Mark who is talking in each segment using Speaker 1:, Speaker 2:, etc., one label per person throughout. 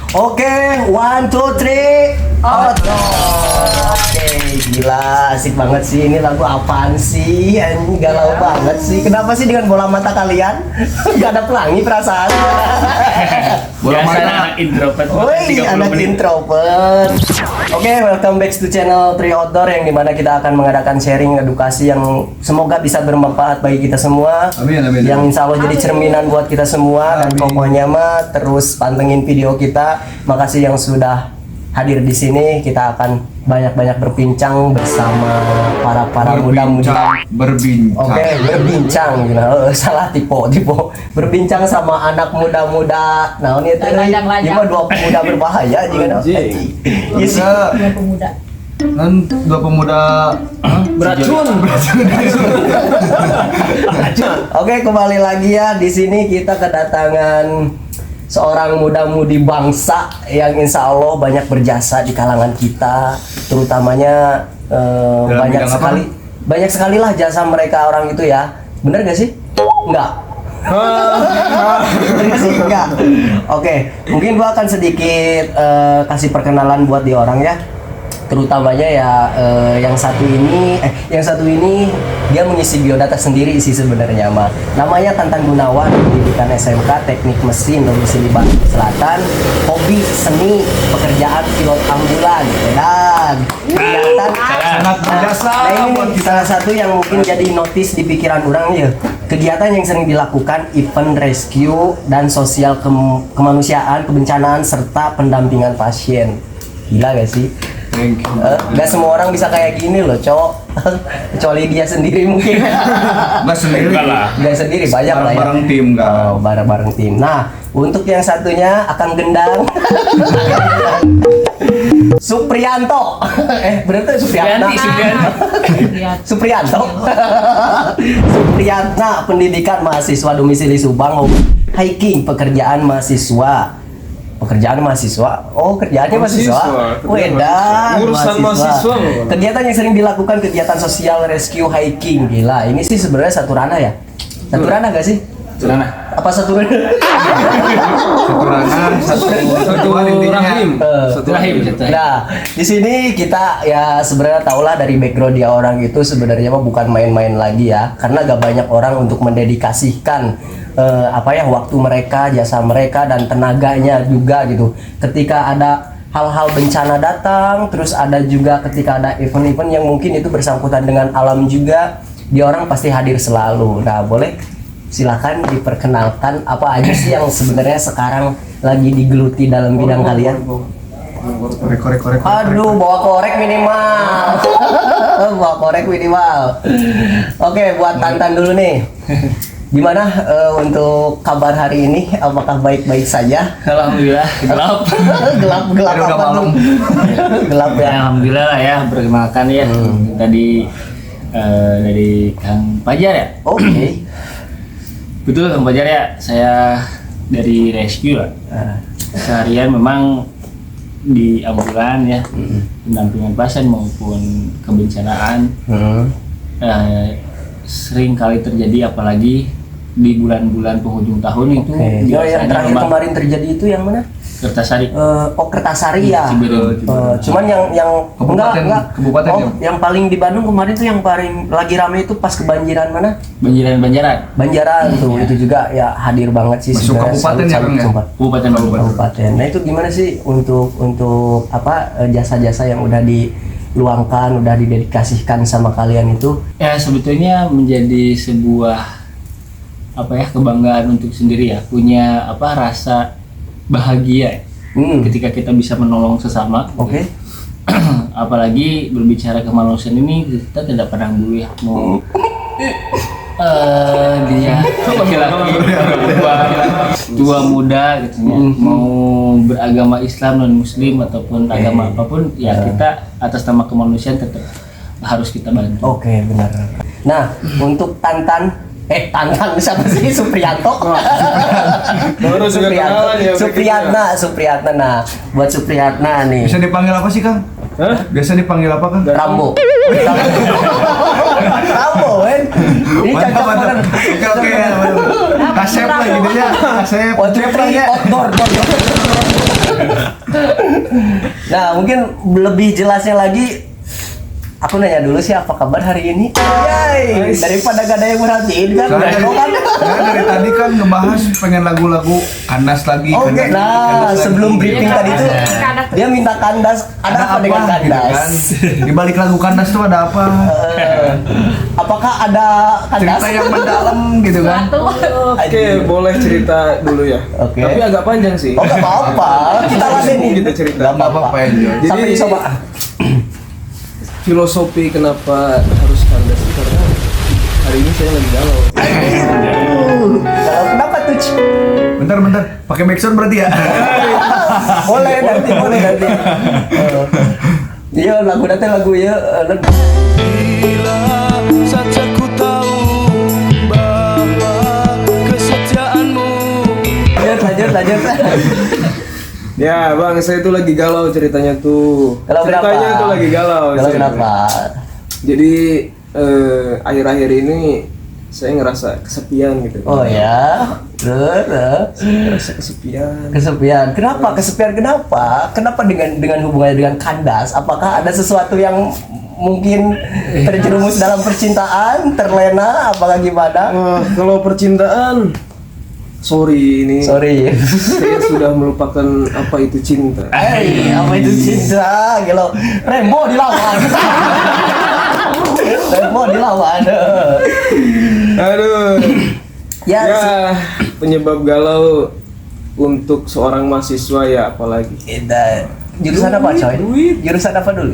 Speaker 1: Oke, 1, 2, 3, out. Oke, gila, asik banget sih. Ini lagu apaan sih? Ini galau banget sih. Kenapa sih dengan bola mata kalian? Gak ada pelangi perasaan.
Speaker 2: Bola mata anak introvert.
Speaker 1: Woi, anak introvert. Oke, welcome back to channel Tri Outdoor yang dimana kita akan mengadakan sharing edukasi yang semoga bisa bermanfaat bagi kita semua.
Speaker 3: Amin, amin.
Speaker 1: Yang insya Allah jadi cerminan buat kita semua. Dan pokoknya mah terus pantengin video kita. Makasih yang sudah hadir di sini. Kita akan banyak-banyak berbincang bersama para muda-mudi.
Speaker 3: Berbincang.
Speaker 1: Oke, berbincang, salah tipe. Berbincang sama anak muda-muda. Nah, ini tadi dua pemuda berbahaya juga.
Speaker 3: Bisa
Speaker 4: Dua pemuda.
Speaker 3: kan dua pemuda
Speaker 2: Beracun.
Speaker 1: Oke, kembali lagi ya. Di sini kita kedatangan seorang muda-mudi bangsa yang insya Allah banyak berjasa di kalangan kita, terutamanya banyak sekali lah jasa mereka orang itu ya. Bener gak sih? Enggak. Bener gak sih? Enggak. Oke, mungkin gua akan sedikit kasih perkenalan buat di orang ya. Terutamanya ya yang satu ini dia mengisi biodata sendiri sih sebenarnya mah. Namanya Tantan Gunawan, pendidikan SMK Teknik Mesin domisili Bandung Selatan, hobi seni, pekerjaan pilot ambulan dan kegiatan
Speaker 3: sangat berjasa.
Speaker 1: Nah, ini salah satu yang mungkin jadi notis di pikiran orang ya. Kegiatan yang sering dilakukan event rescue dan sosial kemanusiaan, kebencanaan serta pendampingan pasien. Gila gak sih? Gak semua orang bisa kayak gini loh, cowok. Kecuali dia sendiri mungkin.
Speaker 3: Nggak sendiri.
Speaker 1: Gak sendiri, banyak lah ya.
Speaker 3: Bareng tim kan.
Speaker 1: Oh, bareng tim. Nah, untuk yang satunya akan gendang. Suprianto. Berarti Suprianto. Suprianto. Supriyatna, pendidikan mahasiswa domisili Subang, hiking, pekerjaan mahasiswa. Pekerjaan mahasiswa. Oh, kerjaannya mahasiswa. Wedan.
Speaker 5: Urusan mahasiswa.
Speaker 1: Kegiatan yang sering dilakukan kegiatan sosial rescue hiking. Gila, ini sih sebenarnya satu ranah ya. Satu ranah gak sih? Apa satu ranah?
Speaker 3: Satu
Speaker 2: rahim. Satu rahim.
Speaker 1: Nah, di sini kita ya sebenarnya tahulah dari background dia orang itu sebenarnya mah bukan main-main lagi ya. Karena gak banyak orang untuk mendedikasikan waktu mereka, jasa mereka dan tenaganya juga gitu. Ketika ada hal-hal bencana datang, terus ada juga ketika ada event-event yang mungkin itu bersangkutan dengan alam juga, dia orang pasti hadir selalu. Nah, boleh silakan diperkenalkan apa aja sih yang sebenarnya sekarang lagi digeluti dalam bidang kalian?
Speaker 3: Korek.
Speaker 1: Aduh, bawa korek minimal. Bawa korek minimal. Oke, buat Tantan dulu nih. Gimana untuk kabar hari ini? Apakah baik-baik saja?
Speaker 2: Alhamdulillah. Gelap.
Speaker 1: gelap apa tuh? Gelap ya.
Speaker 2: Alhamdulillah lah ya. Perkenalkan ya. Tadi dari Kang Fajar ya.
Speaker 1: Oke.
Speaker 2: Betul Kang Fajar ya. Saya dari rescue lah. Seharian memang di ambulan ya. Pendampingan pasien maupun kebencanaan. Sering kali terjadi apalagi di bulan-bulan penghujung tahun itu.
Speaker 1: Yang terakhir kemarin terjadi itu yang mana?
Speaker 2: Kertasari.
Speaker 1: Kertasari ya. Cuman yang
Speaker 3: Kabupaten
Speaker 1: yang paling di Bandung kemarin tuh yang paling lagi rame itu pas kebanjiran mana? Banjaran tuh itu juga ya hadir banget sih.
Speaker 3: Masuk kabupaten ya, Kang, ya?
Speaker 1: Kabupaten. Nah, itu gimana sih untuk apa jasa-jasa yang udah diluangkan, udah didedikasikan sama kalian itu?
Speaker 2: Ya sebetulnya menjadi sebuah kebanggaan untuk sendiri ya, punya rasa bahagia ketika kita bisa menolong sesama.
Speaker 1: Oke.
Speaker 2: Apalagi berbicara kemanusiaan ini kita tidak pernah dulu ya mau dia laki-laki tua muda gitu ya, mau beragama Islam non Muslim ataupun agama apapun ya kita atas nama kemanusiaan tetap harus kita bantu.
Speaker 1: Oke, benar. Nah, untuk Tantan siapa sih? Suprianto.
Speaker 5: Baru juga kenalan ya.
Speaker 1: Supriyatna. Nah, buat Supriyatna nih.
Speaker 3: Bisa dipanggil apa sih, Kang? Biasa dipanggil apa, Kang?
Speaker 1: Rambo. Rambo, kan? Ini cocok banget.
Speaker 3: Oke. Kasep lah gitu ya. Kasep.
Speaker 1: Outdoor. Nah, mungkin lebih jelasnya lagi, aku nanya dulu sih apa kabar hari ini? Yay, daripada gak ada yang merhatiin kan?
Speaker 3: Saya dari tadi kan ngebahas pengen lagu-lagu kandas lagi.
Speaker 1: Oke,
Speaker 3: kandas lagi,
Speaker 1: nah
Speaker 3: kandas lagi.
Speaker 1: sebelum briefing tadi tuh dia minta kandas. Ada apa dengan
Speaker 3: gitu
Speaker 1: kandas?
Speaker 3: kan? Di balik lagu kandas tuh ada apa?
Speaker 1: Apakah ada kandas?
Speaker 3: Cerita yang mendalam gitu kan?
Speaker 5: Oke, boleh cerita dulu ya.
Speaker 1: Oke.
Speaker 5: Tapi agak panjang sih.
Speaker 1: Oh gak apa-apa, kita ladenin.
Speaker 5: Kita cerita.
Speaker 1: Gak apa-apa.
Speaker 3: Jadi
Speaker 1: Sampai dicoba.
Speaker 5: Filosofi kenapa harus kandas itu karena hari ini saya lagi galau.
Speaker 1: Kalau kenapa tuh?
Speaker 3: bentar, pakai backsound berarti ya?
Speaker 1: Boleh nanti. Iya lagu nanti lagu ya.
Speaker 4: Bila saja ku tahu bahwa kesetiaanmu.
Speaker 1: Lanjut.
Speaker 5: Ya bang, saya tuh lagi galau ceritanya tuh.
Speaker 1: Galau
Speaker 5: Ceritanya
Speaker 1: kenapa?
Speaker 5: tuh lagi galau.
Speaker 1: Kalau
Speaker 5: saya.
Speaker 1: kenapa?
Speaker 5: Jadi akhir-akhir ini saya ngerasa kesepian gitu.
Speaker 1: Oh ya, terus
Speaker 5: Ngerasa kesepian.
Speaker 1: kesepian. Kenapa kesepian? Kenapa dengan hubungannya dengan kandas? Apakah ada sesuatu yang mungkin terjerumus dalam percintaan, terlena, apakah gimana?
Speaker 5: Wah, kalau percintaan, sorry ini.
Speaker 1: Sorry.
Speaker 5: Saya sudah melupakan apa itu cinta.
Speaker 1: Apa itu cinta? Gila, Rembo dilawan.
Speaker 5: Aduh.
Speaker 1: Ya,
Speaker 5: Penyebab galau untuk seorang mahasiswa ya apalagi.
Speaker 1: jurusan apa coy? Jurusan apa dulu?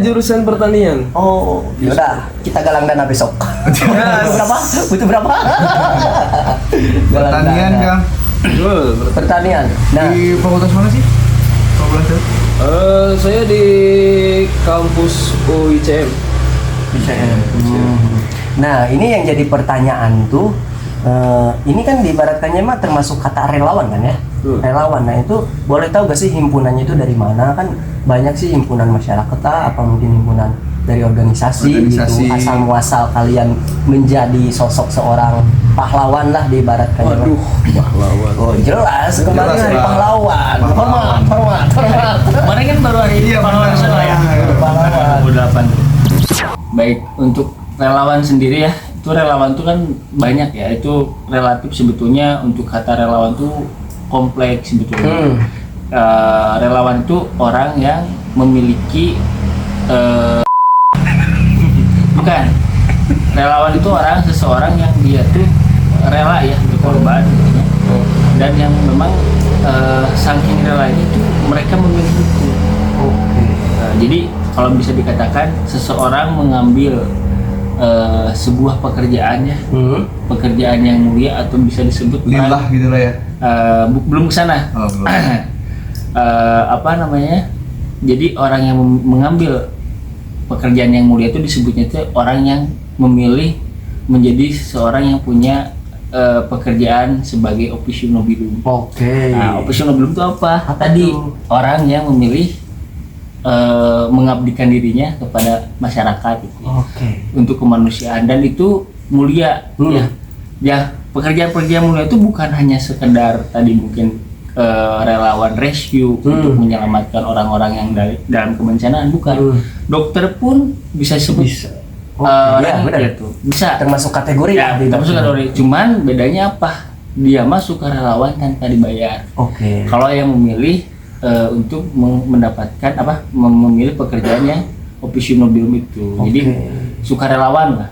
Speaker 5: Jurusan pertanian.
Speaker 1: Oh, yaudah, kita galang dana besok. Butuh berapa? Galang
Speaker 3: Pertanian
Speaker 1: dana.
Speaker 3: Kang.
Speaker 5: Betul.
Speaker 1: Pertanian. Nah,
Speaker 3: Di fakultas mana sih? Kalau boleh tahu?
Speaker 5: Saya di kampus UICM.
Speaker 1: Nah, ini yang jadi pertanyaan tuh, ini kan diibaratkannya mah termasuk kata relawan kan ya? Relawan. Nah itu boleh tahu gak sih himpunannya itu dari mana? Kan banyak sih himpunan masyarakat lah, apa mungkin himpunan dari organisasi gitu. Asal muasal kalian menjadi sosok seorang pahlawan lah diibaratkannya.
Speaker 5: Waduh, pahlawan.
Speaker 1: Oh jelas, kemarin
Speaker 3: Jelas,
Speaker 1: hari
Speaker 3: Pak.
Speaker 1: pahlawan. Hormat.
Speaker 2: Kemarin kan baru hari
Speaker 3: Iya,
Speaker 2: pahlawan
Speaker 3: benar.
Speaker 2: nasional ya.
Speaker 1: Pahlawan.
Speaker 2: 2008. Baik, untuk relawan sendiri ya, itu relawan itu kan banyak ya. Itu relatif sebetulnya, untuk kata relawan itu kompleks sebetulnya. Relawan itu orang yang memiliki bukan, relawan itu seseorang yang dia tuh rela ya berkorban gitu ya. Dan yang memang saking relanya itu mereka memilih itu. Jadi kalau bisa dikatakan seseorang mengambil sebuah pekerjaan ya, pekerjaan yang mulia atau bisa disebut
Speaker 3: Lillah gitu lah ya.
Speaker 2: belum ke sana.
Speaker 3: Oh, belum.
Speaker 2: Apa namanya? Jadi orang yang mengambil pekerjaan yang mulia itu disebutnya itu orang yang memilih menjadi seorang yang punya pekerjaan sebagai officio nobilum.
Speaker 1: Oke.
Speaker 2: Nah, officio nobilum itu apa?
Speaker 1: Apa
Speaker 2: Tadi
Speaker 1: tuh?
Speaker 2: orang yang memilih mengabdikan dirinya kepada masyarakat gitu ya.
Speaker 1: Oke.
Speaker 2: Untuk kemanusiaan, dan itu mulia ya. Ya, pekerjaan-pekerjaan mulia itu bukan hanya sekedar tadi mungkin relawan rescue untuk menyelamatkan orang-orang yang dalam kebencanaan, bukan. Dokter pun bisa disebut
Speaker 1: ya, benar.
Speaker 2: gitu. Bisa
Speaker 1: Termasuk kategori
Speaker 2: ya, termasuk kategori. Cuman bedanya apa? Dia masuk ke relawan tanpa dibayar.
Speaker 1: Oke.
Speaker 2: Kalau yang memilih untuk mendapatkan memilih pekerjaan yang officio nobilum itu. Jadi sukarelawan lah.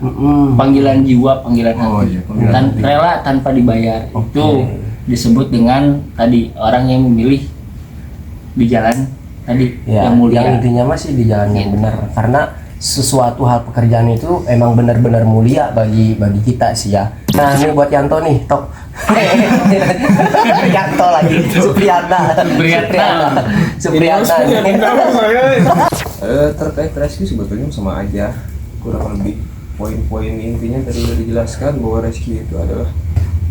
Speaker 2: Panggilan jiwa, panggilan hati.
Speaker 3: iya, panggilan hati.
Speaker 2: Rela tanpa dibayar. Itu disebut dengan tadi orang yang memilih di jalan tadi
Speaker 1: Ya,
Speaker 2: yang mulia.
Speaker 1: yang intinya masih di jalan yang benar, karena sesuatu hal pekerjaan itu emang benar-benar mulia bagi kita sih ya. Nah ini buat Yanto nih, tok. Yanto lagi, Supriyatna.
Speaker 5: Terkait rescue sebetulnya sama aja, kurang lebih poin-poin intinya tadi sudah dijelaskan bahwa rescue itu adalah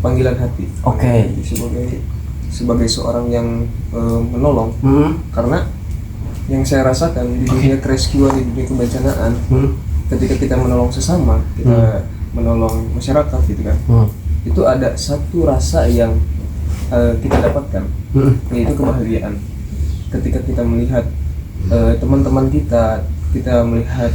Speaker 5: panggilan hati.
Speaker 1: Oke.
Speaker 5: Jadi sebagai seorang yang menolong, karena yang saya rasakan di dunia kerescuan, di dunia kebencanaan, ketika kita menolong sesama, kita menolong masyarakat gitu kan, itu ada satu rasa yang kita dapatkan, yaitu kebahagiaan. ketika kita melihat teman-teman kita melihat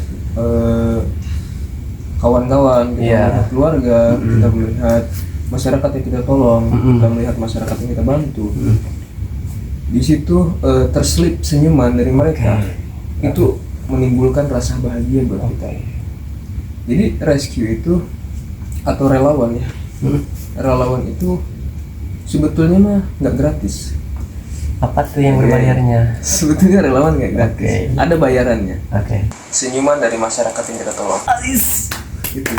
Speaker 5: kawan-kawan, kita melihat keluarga, kita melihat masyarakat yang kita tolong, kita melihat masyarakat yang kita bantu. Di situ terselip senyuman dari mereka, itu menimbulkan rasa bahagia buat kita. Jadi rescue itu atau relawan ya, relawan itu sebetulnya mah nggak gratis.
Speaker 1: Apa tuh yang berbayarnya?
Speaker 5: Sebetulnya relawan nggak gratis, ada bayarannya.
Speaker 1: Senyuman
Speaker 5: Dari masyarakat yang kita tolong. Gitu.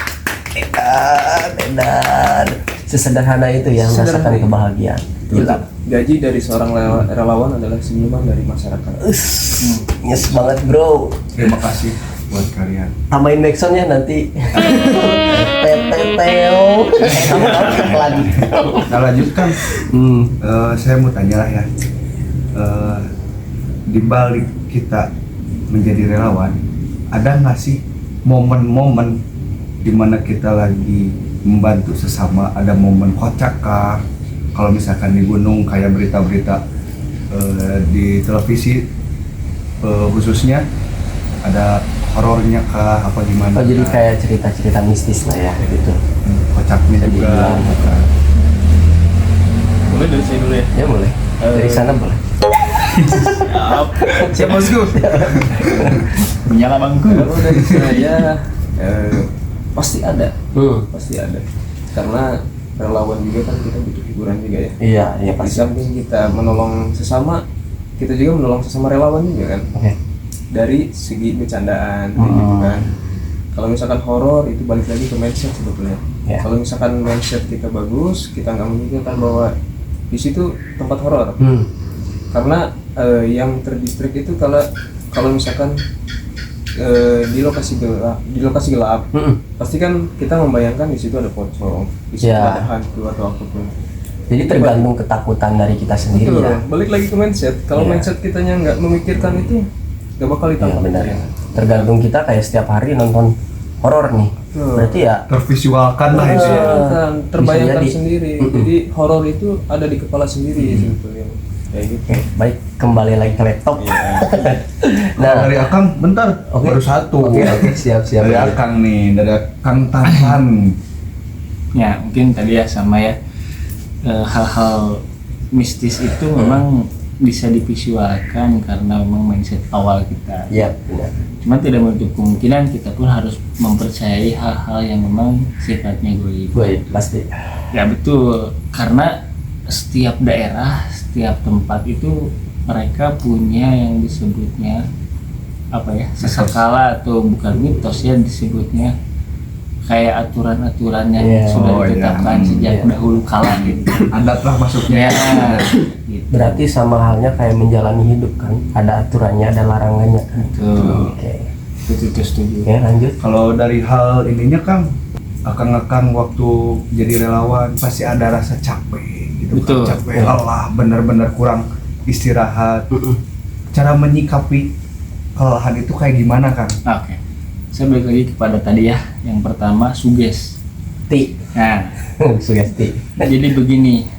Speaker 1: Edan. Sesederhana itu ya merasakan kebahagiaan. Gila.
Speaker 5: Gaji dari seorang relawan adalah senyuman dari masyarakat.
Speaker 1: Yes banget bro.
Speaker 3: Terima kasih buat kalian.
Speaker 1: Tambahin backsoundnya nanti. Teteo. Kamu lagi.
Speaker 3: Nah lanjutkan. Saya mau tanya lah ya. Di balik kita menjadi relawan, ada nggak sih momen-momen dimana kita lagi membantu sesama? Ada momen kocak kah? Kalau misalkan di gunung kayak berita-berita di televisi khususnya ada horornya kah apa gimana?
Speaker 1: Oh jadi kayak cerita-cerita mistis lah ya gitu.
Speaker 3: Kocaknya
Speaker 1: Bisa
Speaker 3: juga.
Speaker 1: dibilang.
Speaker 2: Boleh dari saya dulu ya.
Speaker 1: Ya boleh. Dari sana boleh.
Speaker 3: Siap bosku.
Speaker 2: Menyala bangku.
Speaker 5: Kalau dari saya pasti ada, pasti ada. Karena relawan juga kan kita butuh hiburan juga ya.
Speaker 1: Iya
Speaker 5: Di
Speaker 1: pasti.
Speaker 5: samping kita menolong sesama, kita juga menolong sesama relawan juga kan. Dari segi bercandaan, gitu kan. Kalau misalkan horor itu balik lagi ke mindset sebetulnya. Kalau misalkan mindset kita bagus, kita nggak memikirkan bahwa di situ tempat horor. Karena yang terdistrik itu kalau misalkan di lokasi gelap, pasti kan kita membayangkan di situ ada pocong, di situ ada hantu atau apapun.
Speaker 1: Jadi tergantung ketakutan dari kita sendiri
Speaker 5: Betul.
Speaker 1: ya.
Speaker 5: Balik lagi ke mindset. Kalau mindset kitanya nggak memikirkan itu, nggak bakal
Speaker 1: Iya
Speaker 5: ditangkap.
Speaker 1: benar. Tergantung kita kayak setiap hari nonton horor nih. Berarti ya
Speaker 3: Tervisualkan lah itu ya.
Speaker 5: Terbayangkan
Speaker 1: Bisa jadi.
Speaker 5: sendiri. Jadi horor itu ada di kepala sendiri sebetulnya. Kayak gitu.
Speaker 1: Oke, baik kembali lagi ke laptop.
Speaker 3: Nah dari Akang bentar, baru satu.
Speaker 1: Oke, siap.
Speaker 3: Dari Akang nih, dari Akang Tahan.
Speaker 2: Ya mungkin tadi ya sama ya, hal-hal mistis itu memang bisa divisualkan karena memang mindset awal kita.
Speaker 1: Iya, benar.
Speaker 2: Cuman tidak menutup kemungkinan kita pun harus mempercayai hal-hal yang memang sifatnya goib.
Speaker 1: Gue pasti.
Speaker 2: Ya betul, karena setiap daerah, setiap tempat itu mereka punya yang disebutnya apa ya, sesakala atau bukan mitos ya, disebutnya kayak aturan-aturan yang sudah ditetapkan sejak dahulu kala gitu.
Speaker 3: Adat lah masuknya.
Speaker 2: Ya, gitu.
Speaker 1: Berarti sama halnya kayak menjalani hidup kan, ada aturannya, ada larangannya kan.
Speaker 2: Betul.
Speaker 1: Oke.
Speaker 2: Itu setuju.
Speaker 1: Oke, lanjut.
Speaker 3: Kalau dari hal ininya Kang, Akang waktu jadi relawan pasti ada rasa capek gitu.
Speaker 2: Betul.
Speaker 3: Kan? Capek, lelah, bener-bener kurang istirahat. Cara menyikapi kelelahan itu kayak gimana Kang?
Speaker 2: Oke. Saya balik lagi kepada tadi ya, yang pertama sugesti. Nah,
Speaker 1: Sugesti.
Speaker 2: jadi begini,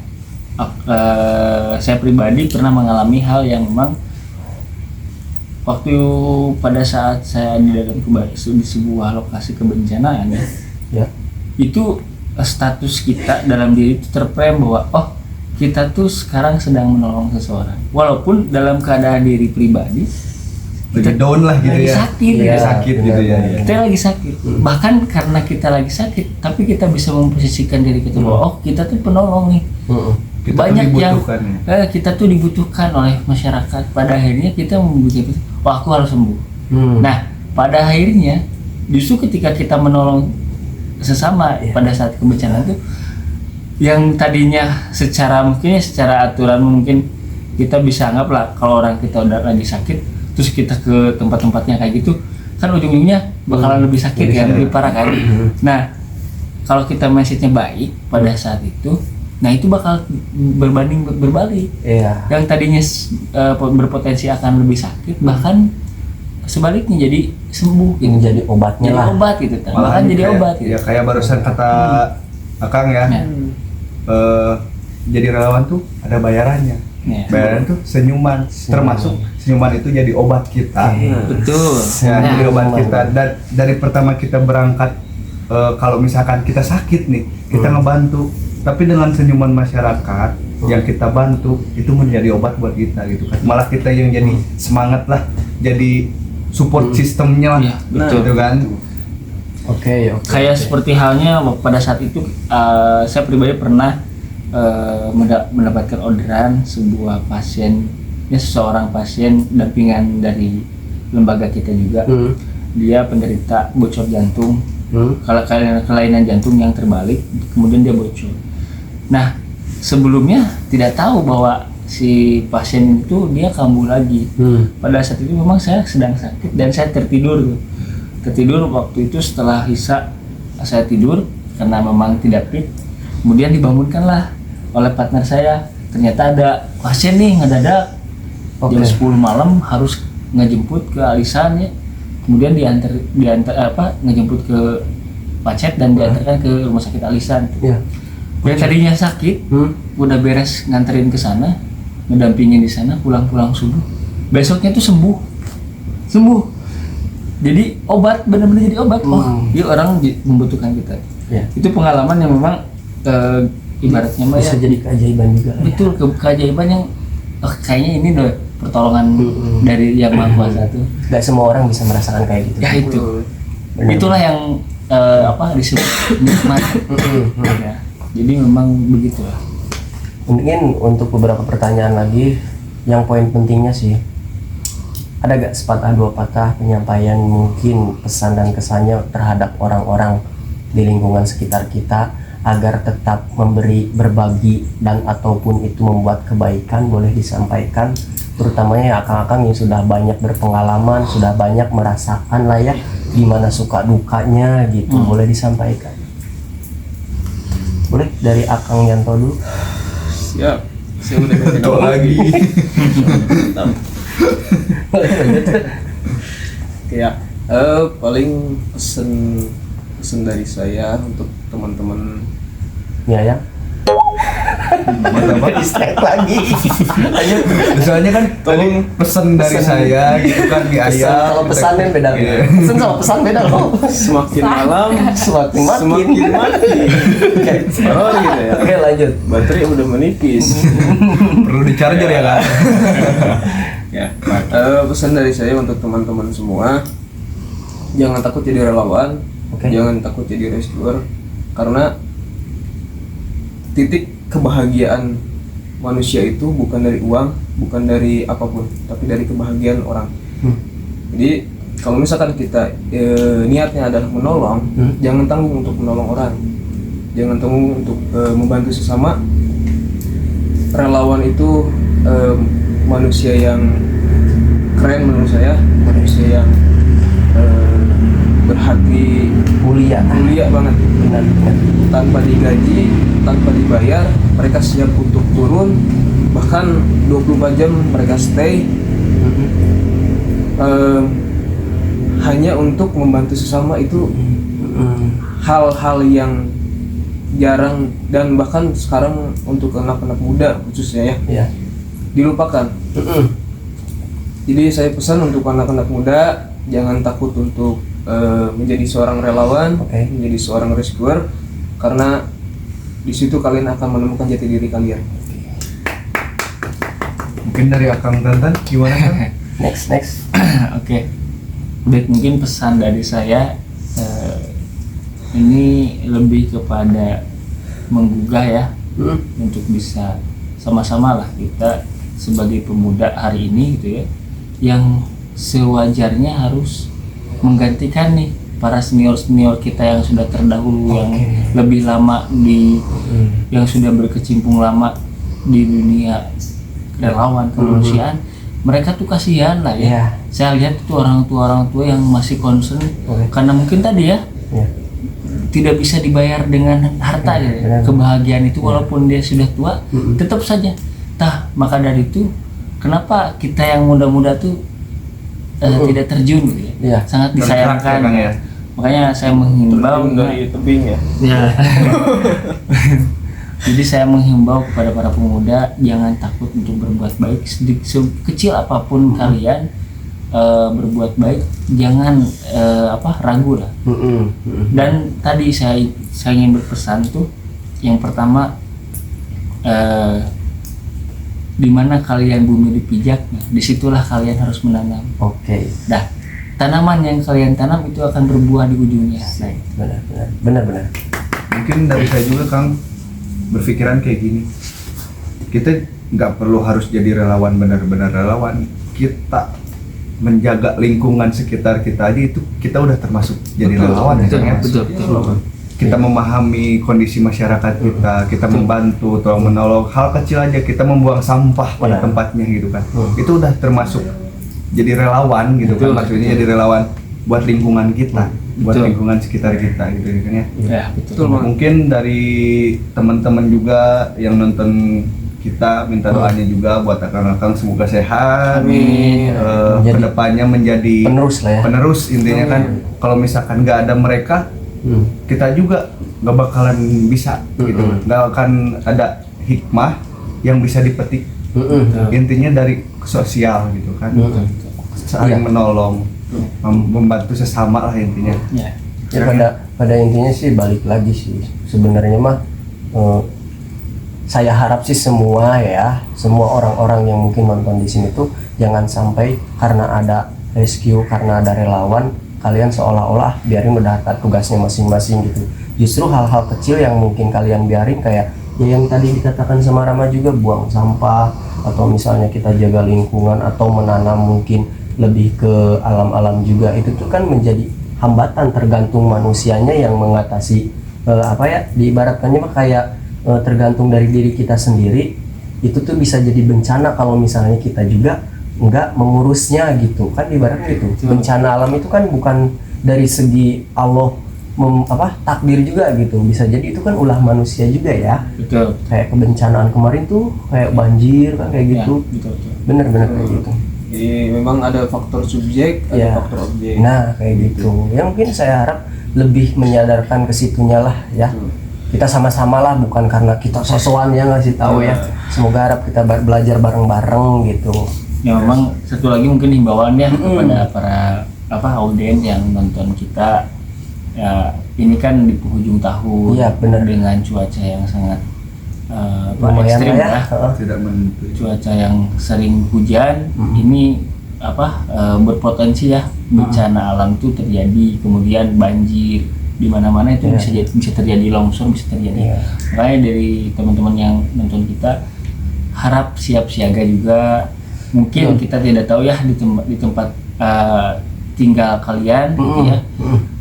Speaker 2: saya pribadi pernah mengalami hal yang memang waktu pada saat saya di dalam di sebuah lokasi kebencanaan
Speaker 1: Ya.
Speaker 2: itu status kita dalam diri itu terprem bahwa kita tuh sekarang sedang menolong seseorang, walaupun dalam keadaan diri pribadi
Speaker 3: Lagi down lah gitu
Speaker 2: lagi
Speaker 3: ya.
Speaker 2: sakit,
Speaker 3: Lagi
Speaker 2: ya.
Speaker 3: sakit gitu ya.
Speaker 2: Kita lagi sakit, bahkan karena kita lagi sakit, tapi kita bisa memposisikan diri kita bahwa kita tuh penolong nih.
Speaker 3: Kita
Speaker 2: Banyak
Speaker 3: tuh
Speaker 2: yang
Speaker 3: dibutuhkan ya.
Speaker 2: kita tuh dibutuhkan oleh masyarakat. Pada akhirnya kita membutuhkan, aku harus sembuh. Nah, pada akhirnya justru ketika kita menolong sesama pada saat kebencanaan itu, yang tadinya secara aturan mungkin kita bisa anggap lah kalau orang kita udah lagi sakit terus kita ke tempat-tempatnya kayak gitu kan ujung-ujungnya bakalan lebih sakit ya, lebih parah kan. Nah kalau kita mindsetnya baik pada saat itu, nah itu bakal berbalik. Yang tadinya berpotensi akan lebih sakit bahkan sebaliknya jadi sembuh gitu.
Speaker 1: Jadi obatnya
Speaker 2: Jadi
Speaker 1: lah.
Speaker 2: obat gitu kan.
Speaker 3: Malahan
Speaker 2: Bahkan jadi
Speaker 3: kayak-
Speaker 2: obat gitu.
Speaker 3: Ya kayak barusan kata Akang ya.
Speaker 2: Ya.
Speaker 3: Jadi relawan tuh ada bayarannya.
Speaker 2: Ya.
Speaker 3: Bayaran tuh senyuman, termasuk senyuman itu jadi obat kita.
Speaker 2: Betul.
Speaker 3: Ya,
Speaker 2: Nah,
Speaker 3: jadi obat kita. Dan dari pertama kita berangkat, kalau misalkan kita sakit nih, kita ngebantu. Tapi dengan senyuman masyarakat yang kita bantu itu menjadi obat buat kita gitu kan. Malah kita yang jadi semangat lah, jadi support sistemnya lah,
Speaker 2: Iya, betul.
Speaker 3: gitu kan.
Speaker 1: Oke.
Speaker 2: Kayak seperti halnya pada saat itu saya pribadi pernah mendapatkan orderan sebuah pasien, ya seseorang pasien dampingan dari lembaga kita juga. Dia penderita bocor jantung, kalau kelainan jantung yang terbalik, kemudian dia bocor. Nah, sebelumnya tidak tahu bahwa si pasien itu dia kambuh lagi. Pada saat itu memang saya sedang sakit dan saya tertidur. Tertidur waktu itu setelah Isya saya tidur karena memang tidak fit. Kemudian dibangunkanlah oleh partner saya. Ternyata ada pasien nih ngedadak jam 10 malam harus ngejemput ke Alisan ya. Kemudian diantar ngejemput ke Pacet dan diantarkan ke rumah sakit Alisan.
Speaker 1: Iya.
Speaker 2: Yang tadinya sakit, udah beres nganterin ke sana, ngedampingin di sana, pulang-pulang subuh. Besoknya tuh sembuh. Jadi obat, benar-benar jadi obat. Oh, dia orang membutuhkan kita.
Speaker 1: Iya.
Speaker 2: Itu pengalaman yang memang ibaratnya mah
Speaker 1: Bisa
Speaker 2: ya,
Speaker 1: jadi keajaiban juga.
Speaker 2: betul keajaiban yang kayaknya ini deh pertolongan dari yang Maha Kuasa tuh.
Speaker 1: Gak semua orang bisa merasakan kayak gitu.
Speaker 2: Ya itu,
Speaker 1: Benar.
Speaker 2: itulah yang disebut nikmat. Ya. Jadi memang begitu lah.
Speaker 1: Mungkin untuk beberapa pertanyaan lagi, yang poin pentingnya sih, ada gak sepatah dua patah penyampaian mungkin pesan dan kesannya terhadap orang-orang di lingkungan sekitar kita agar tetap berbagi dan ataupun itu membuat kebaikan, boleh disampaikan, terutamanya ya akang-akang yang sudah banyak berpengalaman, sudah banyak merasakan lah ya gimana suka dukanya gitu, boleh disampaikan. Boleh dari Akang Yanto dulu.
Speaker 5: Siap. Saya udah ganti
Speaker 3: Itu lagi.
Speaker 5: Ya, paling pesen dari saya untuk teman-teman
Speaker 1: Ya ya. Distract lagi. Lanjut.
Speaker 3: Soalnya kan tadi pesan dari saya gitu kan di
Speaker 1: Pesan,
Speaker 3: ayat.
Speaker 1: kalau pesan kan beda.
Speaker 3: Iya.
Speaker 1: Pesan sama pesan beda loh.
Speaker 5: semakin malam
Speaker 1: Semakin makin.
Speaker 5: semakin mati. Oh gitu ya.
Speaker 1: Oke lanjut.
Speaker 5: Baterai udah menipis.
Speaker 3: Perlu di charger ya kan?
Speaker 5: Ya. Pesan dari saya untuk teman-teman semua, jangan takut jadi relawan,
Speaker 1: Oke.
Speaker 5: jangan takut jadi rescuer, karena titik kebahagiaan manusia itu bukan dari uang, bukan dari apapun, tapi dari kebahagiaan orang. Jadi kalau misalkan kita niatnya adalah menolong, jangan tanggung untuk menolong orang, jangan tanggung untuk membantu sesama. Relawan itu manusia yang keren menurut saya, manusia yang berhati
Speaker 1: Mulia.
Speaker 5: banget.
Speaker 1: Benar.
Speaker 5: Tanpa digaji, tanpa dibayar, mereka siap untuk turun, bahkan 24 jam mereka stay hanya untuk membantu sesama. Itu hal-hal yang jarang dan bahkan sekarang untuk anak-anak muda khususnya ya
Speaker 1: Ya.
Speaker 5: dilupakan. Jadi saya pesan untuk anak-anak muda, jangan takut untuk menjadi seorang relawan,
Speaker 1: Oke.
Speaker 5: menjadi seorang rescuer, karena di situ kalian akan menemukan jati diri kalian.
Speaker 3: Mungkin dari Akang Tantan gimana kan?
Speaker 1: Next.
Speaker 2: Oke. Baik, mungkin pesan dari saya ini lebih kepada menggugah ya, untuk bisa sama-sama lah kita sebagai pemuda hari ini gitu ya, yang sewajarnya harus menggantikan nih para senior kita yang sudah terdahulu, yang lebih lama yang sudah berkecimpung lama di dunia relawan kemanusiaan. Mereka tuh kasihan lah ya.
Speaker 1: Iya.
Speaker 2: Saya lihat tuh orang tua yang masih concern karena mungkin tadi ya
Speaker 1: Ya.
Speaker 2: tidak bisa dibayar dengan harta ya.
Speaker 1: benar.
Speaker 2: Kebahagiaan itu walaupun dia sudah tua tetap saja. Maka dari itu kenapa kita yang muda-muda tuh tidak terjun gitu ya.
Speaker 1: Iya.
Speaker 2: Sangat
Speaker 3: Bergerak
Speaker 2: disayangkan.
Speaker 3: ya, Kang, ya.
Speaker 2: Makanya saya menghimbau
Speaker 5: Dari tebing ya.
Speaker 2: ya. Jadi saya menghimbau kepada para pemuda jangan takut untuk berbuat baik, sekecil apapun kalian berbuat baik, jangan ragu lah. Dan tadi saya ingin berpesan tuh, yang pertama di mana kalian bumi dipijaknya, disitulah kalian harus menanam.
Speaker 1: Oke.
Speaker 2: Dah, tanaman yang kalian tanam itu akan berbuah di ujungnya.
Speaker 1: Benar.
Speaker 3: Mungkin dari saya juga Kang berpikiran kayak gini, kita nggak perlu harus jadi relawan, benar-benar relawan. Kita menjaga lingkungan sekitar kita aja itu kita udah termasuk jadi relawan ya.
Speaker 2: Betul.
Speaker 3: Kita memahami kondisi masyarakat kita membantu, tolong menolong, hal kecil aja kita membuang sampah pada tempatnya gitu kan. Itu udah termasuk jadi relawan gitu kan, maksudnya jadi relawan buat lingkungan kita, buat lingkungan sekitar kita gitu kan ya.
Speaker 2: Ya, betul.
Speaker 3: Mungkin dari teman-teman juga yang nonton kita minta doanya juga buat akang-akang semoga sehat.
Speaker 2: Amin.
Speaker 3: Kedepannya menjadi
Speaker 1: penerus lah ya.
Speaker 3: Penerus intinya kan, kalau misalkan nggak ada mereka, kita juga nggak bakalan bisa gitu, nggak akan ada hikmah yang bisa dipetik. Intinya dari sosial gitu kan, saling menolong, membantu sesama lah intinya.
Speaker 1: Ya, pada intinya sih balik lagi sih sebenarnya mah saya harap sih semua orang-orang yang mungkin nonton di sini tuh jangan sampai karena ada rescue, karena ada relawan kalian seolah-olah biarin udah tugasnya masing-masing gitu. Justru hal-hal kecil yang mungkin kalian biarin, kayak ya yang tadi dikatakan sama Rama juga, buang sampah, atau misalnya kita jaga lingkungan, atau menanam mungkin lebih ke alam-alam juga, itu tuh kan menjadi hambatan, tergantung manusianya yang mengatasi diibaratkannya mah kayak tergantung dari diri kita sendiri. Itu tuh bisa jadi bencana kalau misalnya kita juga nggak mengurusnya gitu kan, ibaratnya gitu. Bencana alam itu kan bukan dari segi Allah takdir juga gitu, bisa jadi itu kan ulah manusia juga ya.
Speaker 2: Betul.
Speaker 1: Kayak kebencanaan kemarin tuh kayak banjir kan kayak gitu.
Speaker 2: Betul.
Speaker 1: Bener-bener kayak gitu.
Speaker 5: Jadi memang ada faktor subjek, ada faktor objek.
Speaker 1: Nah kayak gitu. Yang mungkin saya harap lebih menyadarkan ke situnya lah ya. Kita sama-sama lah, bukan karena kita sosokan yang ngasih tahu ya. Semoga harap kita belajar bareng-bareng gitu.
Speaker 2: Ya memang satu lagi mungkin himbauannya kepada para audien yang nonton kita, ya ini kan di penghujung tahun,
Speaker 1: benar,
Speaker 2: dengan cuaca yang sangat
Speaker 1: ekstrim ya.
Speaker 3: Tidak menentu.
Speaker 2: Cuaca yang sering hujan, ini berpotensi ya bencana alam itu terjadi, kemudian banjir di mana-mana itu bisa terjadi, longsor bisa terjadi. Makanya dari teman-teman yang nonton kita harap siap siaga juga. Mungkin kita tidak tahu ya di tempat tinggal kalian gitu ya,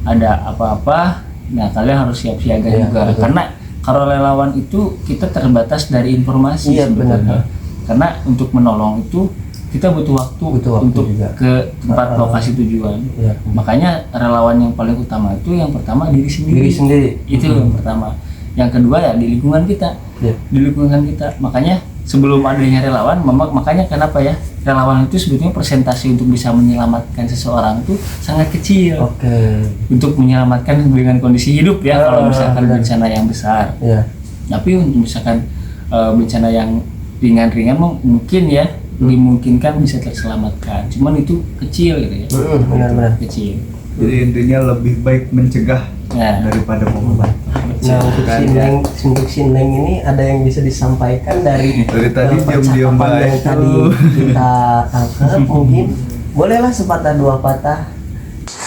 Speaker 2: ada apa-apa, nah kalian harus siap siaga juga. Karena kalau relawan itu kita terbatas dari informasi sebenarnya. Karena untuk menolong itu kita butuh waktu untuk juga ke tempat lokasi tujuan. Makanya relawan yang paling utama itu yang pertama diri sendiri. Itu yang pertama. Yang kedua ya di lingkungan kita. Di lingkungan kita. Makanya sebelum adanya relawan, makanya kenapa ya relawan itu sebetulnya persentase untuk bisa menyelamatkan seseorang itu sangat kecil. Untuk menyelamatkan dengan kondisi hidup ya, kalau misalkan bencana yang besar. Tapi untuk misalkan bencana yang ringan-ringan mungkin ya dimungkinkan bisa terselamatkan. Cuman itu kecil gitu ya. Benar-benar kecil.
Speaker 3: Jadi intinya lebih baik mencegah daripada mengobati.
Speaker 1: Nah untuk Sineng ini ada yang bisa disampaikan dari
Speaker 3: tadi diam-diam
Speaker 1: yang tadi kita tangkap, mungkin bolehlah sepatah dua patah.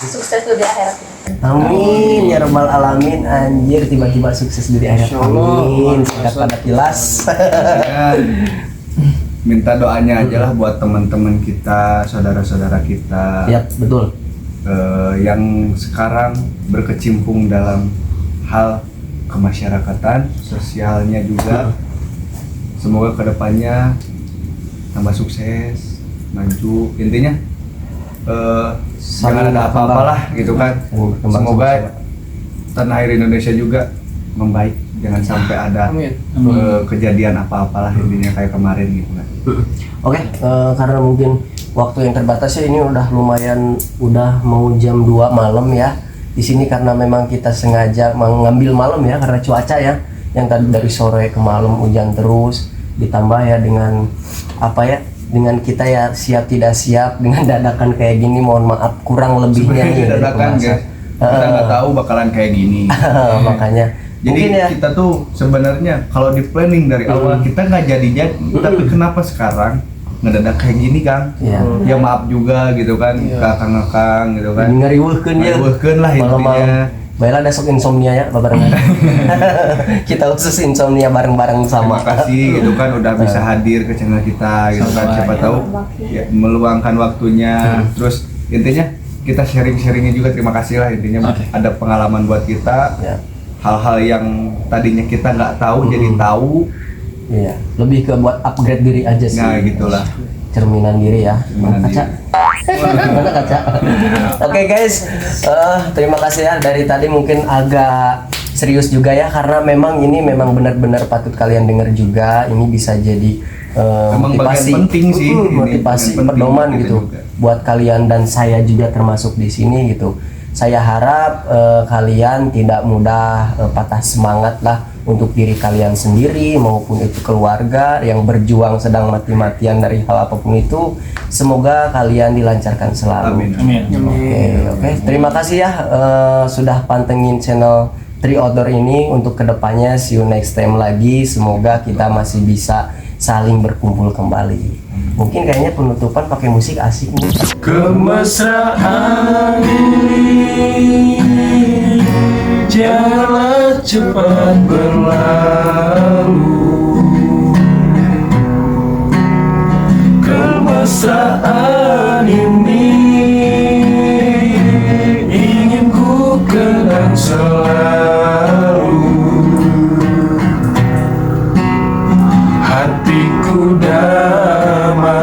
Speaker 6: Sukses di akhirat.
Speaker 1: Amin ya rabbal alamin. Anjir, tiba-tiba sukses di akhirat. Amin. Singkat padat jelas.
Speaker 3: Minta doanya aja lah buat teman-teman kita, saudara-saudara kita.
Speaker 1: Betul.
Speaker 3: Yang sekarang berkecimpung dalam hal kemasyarakatan, sosialnya juga. Semoga kedepannya tambah sukses, maju. Intinya jangan ada apa-apalah gitu kan. Semoga tanah air Indonesia juga membaik. Jangan sampai ada kejadian apa-apalah intinya kayak kemarin gitu kan.
Speaker 1: Karena mungkin waktu yang terbatas ya, ini udah lumayan, udah mau jam 2 malam ya di sini, karena memang kita sengaja mengambil malam ya karena cuaca ya. yang tadi dari sore ke malam hujan terus, ditambah ya dengan apa ya, dengan kita ya siap tidak siap dengan dadakan kayak gini, mohon maaf kurang lebihnya nih dari
Speaker 3: dadakan
Speaker 1: pembahasan.
Speaker 3: guys, kita nggak tahu bakalan kayak gini.
Speaker 1: Makanya
Speaker 3: Jadi
Speaker 1: mungkin ya
Speaker 3: kita tuh sebenarnya kalau di planning dari awal kita nggak jadi, tapi kenapa sekarang ngedadak kayak gini Kang?
Speaker 1: Iya.
Speaker 3: Ya maaf juga gitu kan, ke akang-akang gitu kan.
Speaker 1: ngariweuhkeun ya.
Speaker 3: Ngariweuhkeun lah intinya.
Speaker 1: Malam-malam. Baiklah ada sok insomnia ya barengan. Kita khusus insomnia bareng-bareng sama.
Speaker 3: Terima kasih gitu kan udah bisa hadir ke channel kita gitu kan, siapa tahu ya, meluangkan waktunya. Terus intinya kita sharing-sharingnya juga, terima kasih lah intinya. Ada pengalaman buat kita,
Speaker 1: Ya.
Speaker 3: hal-hal yang tadinya kita nggak tahu jadi tahu.
Speaker 1: Iya, lebih ke buat upgrade diri aja sih.
Speaker 3: Nah gitulah.
Speaker 1: Cerminan diri ya.
Speaker 3: Cerminan
Speaker 1: Mana kaca? Mana kaca? Oke guys, terima kasih ya, dari tadi mungkin agak serius juga ya, karena memang ini memang benar-benar patut kalian dengar juga. Ini bisa jadi
Speaker 3: Emang
Speaker 1: motivasi,
Speaker 3: bagian penting sih, ini
Speaker 1: motivasi
Speaker 3: bagian penting
Speaker 1: pedoman
Speaker 3: kita
Speaker 1: gitu
Speaker 3: juga.
Speaker 1: buat kalian, dan saya juga termasuk di sini gitu. Saya harap kalian tidak mudah patah semangat lah untuk diri kalian sendiri maupun itu keluarga yang berjuang sedang mati-matian dari hal apapun itu. Semoga kalian dilancarkan selalu.
Speaker 3: Amin.
Speaker 1: Oke. Terima kasih ya sudah pantengin channel Three Outdoor ini. Untuk kedepannya see you next time lagi. Semoga kita masih bisa saling berkumpul kembali. Mungkin kayaknya penutupan pakai musik asik nih.
Speaker 4: Kemesraan ini janganlah cepat berlalu. Kemesraan ini ingin ku kenang selalu. Hatiku damai,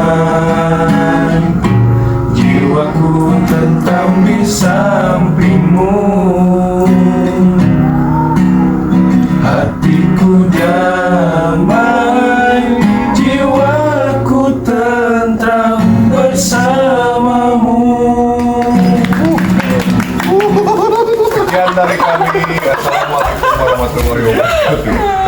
Speaker 4: jiwaku tetap di sampingmu. Hatiku damai, jiwaku tentram bersamamu.
Speaker 3: Sekian dari kami. Assalamualaikum warahmatullahi wabarakatuh.